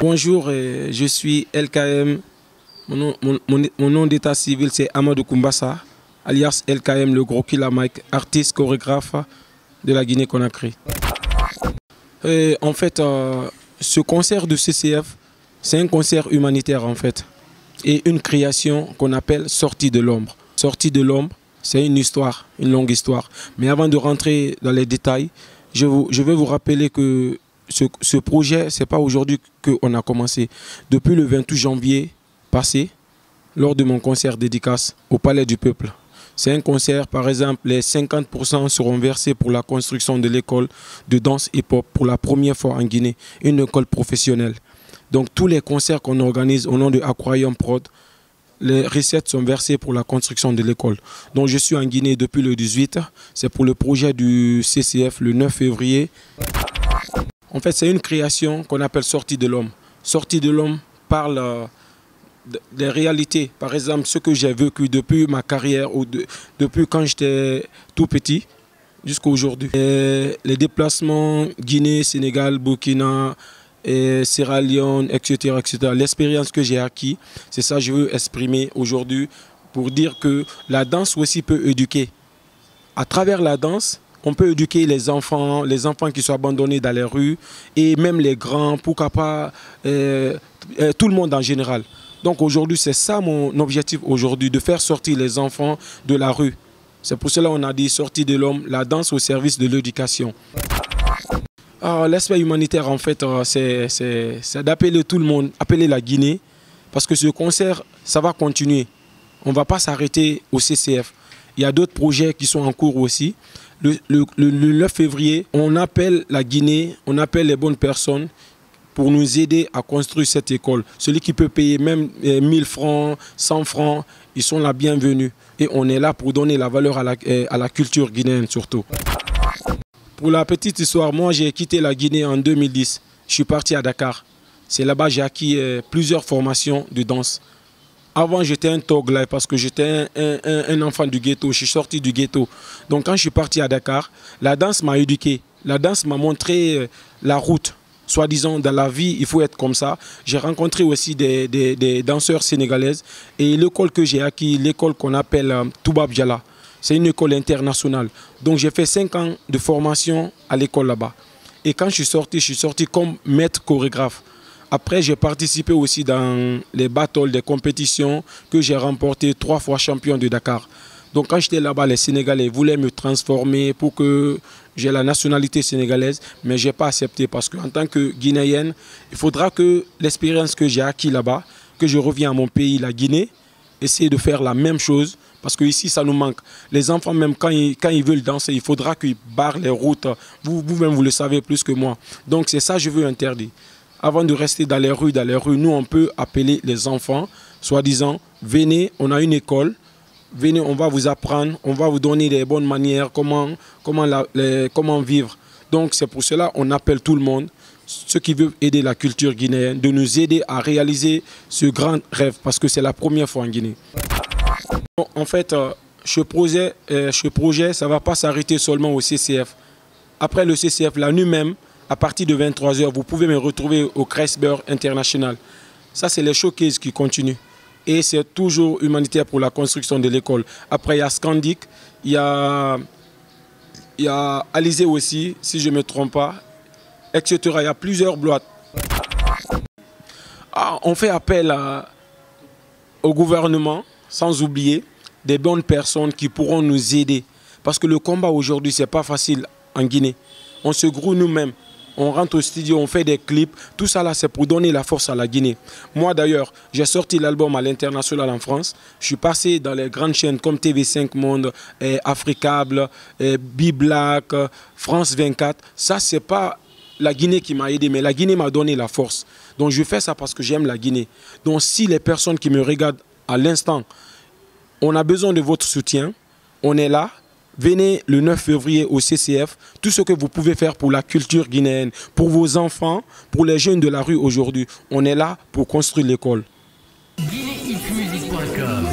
Bonjour, je suis LKM. Mon nom d'état civil c'est Amadou Koumbassa, alias LKM, le gros killer Mike, artiste chorégraphe de la Guinée-Conakry. En fait, ce concert de CCF, c'est un concert humanitaire en fait, et une création qu'on appelle Sortie de l'ombre. Sortie de l'ombre, c'est une histoire, une longue histoire. Mais avant de rentrer dans les détails, je vais vous rappeler que ce projet, ce n'est pas aujourd'hui qu'on a commencé. Depuis le 28 janvier passé, lors de mon concert dédicace au Palais du Peuple. C'est un concert, par exemple, les 50% seront versés pour la construction de l'école de danse hip-hop pour la première fois en Guinée, une école professionnelle. Donc tous les concerts qu'on organise au nom de Aquarium Prod, les recettes sont versées pour la construction de l'école. Donc je suis en Guinée depuis le 18, c'est pour le projet du CCF le 9 février. En fait, c'est une création qu'on appelle Sortie de l'homme. Sortie de l'homme parle des réalités. Par exemple, ce que j'ai vécu depuis ma carrière, ou depuis quand j'étais tout petit jusqu'à aujourd'hui. Les déplacements Guinée, Sénégal, Burkina, Sierra Leone, etc. L'expérience que j'ai acquis, c'est ça que je veux exprimer aujourd'hui pour dire que la danse aussi peut éduquer. À travers la danse, on peut éduquer les enfants qui sont abandonnés dans les rues et même les grands, pourquoi pas tout le monde en général. Donc aujourd'hui, c'est ça mon objectif aujourd'hui, de faire sortir les enfants de la rue. C'est pour cela qu'on a dit Sortie de l'homme, la danse au service de l'éducation. L'aspect humanitaire, en fait, c'est d'appeler tout le monde, appeler la Guinée, parce que ce concert, ça va continuer. On ne va pas s'arrêter au CCF. Il y a d'autres projets qui sont en cours aussi. Le 9 février, on appelle la Guinée, on appelle les bonnes personnes pour nous aider à construire cette école. Celui qui peut payer même 1000 francs, 100 francs, ils sont la bienvenue. Et on est là pour donner la valeur à la culture guinéenne surtout. Pour la petite histoire, moi j'ai quitté la Guinée en 2010. Je suis parti à Dakar. C'est là-bas que j'ai acquis plusieurs formations de danse. Avant j'étais un togolais parce que j'étais un enfant du ghetto. Je suis sorti du ghetto. Donc quand je suis parti à Dakar, la danse m'a éduqué. La danse m'a montré la route. Soi-disant, dans la vie, il faut être comme ça. J'ai rencontré aussi des danseurs sénégalaises. Et l'école que j'ai acquis, l'école qu'on appelle Toubab Diala, c'est une école internationale. Donc j'ai fait 5 ans de formation à l'école là-bas. Et quand je suis sorti comme maître chorégraphe. Après, j'ai participé aussi dans les battles, des compétitions que j'ai remporté 3 fois champion de Dakar. Donc quand j'étais là-bas, les Sénégalais voulaient me transformer pour que j'ai la nationalité sénégalaise, mais je n'ai pas accepté parce qu'en tant que Guinéenne, il faudra que l'expérience que j'ai acquis là-bas, que je revienne à mon pays, la Guinée, essayer de faire la même chose parce qu'ici, ça nous manque. Les enfants, même quand ils veulent danser, il faudra qu'ils barrent les routes. Vous-même, vous le savez plus que moi. Donc c'est ça que je veux interdire. Avant de rester dans les rues, nous, on peut appeler les enfants, soi-disant, venez, on a une école. Venez, on va vous apprendre, on va vous donner des bonnes manières, comment vivre. Donc c'est pour cela qu'on appelle tout le monde, ceux qui veulent aider la culture guinéenne, de nous aider à réaliser ce grand rêve, parce que c'est la première fois en Guinée. En fait, ce projet, ça ne va pas s'arrêter seulement au CCF. Après le CCF, la nuit même, à partir de 23 h, vous pouvez me retrouver au Kreisberg International. Ça, c'est les showcases qui continuent. Et c'est toujours humanitaire pour la construction de l'école. Après, il y a Scandic, il y a Alizé aussi, si je ne me trompe pas, etc. Il y a plusieurs boîtes. On fait appel au gouvernement, sans oublier des bonnes personnes qui pourront nous aider. Parce que le combat aujourd'hui, ce n'est pas facile en Guinée. On se grouille nous-mêmes. On rentre au studio, on fait des clips. Tout ça là, c'est pour donner la force à la Guinée. Moi d'ailleurs, j'ai sorti l'album à l'international en France. Je suis passé dans les grandes chaînes comme TV5 Monde, Africable, B-Black, France 24. Ça, c'est pas la Guinée qui m'a aidé, mais la Guinée m'a donné la force. Donc je fais ça parce que j'aime la Guinée. Donc si les personnes qui me regardent à l'instant, on a besoin de votre soutien, on est là. Venez le 9 février au CCF, tout ce que vous pouvez faire pour la culture guinéenne, pour vos enfants, pour les jeunes de la rue aujourd'hui. On est là pour construire l'école. GuinéHitMusic.com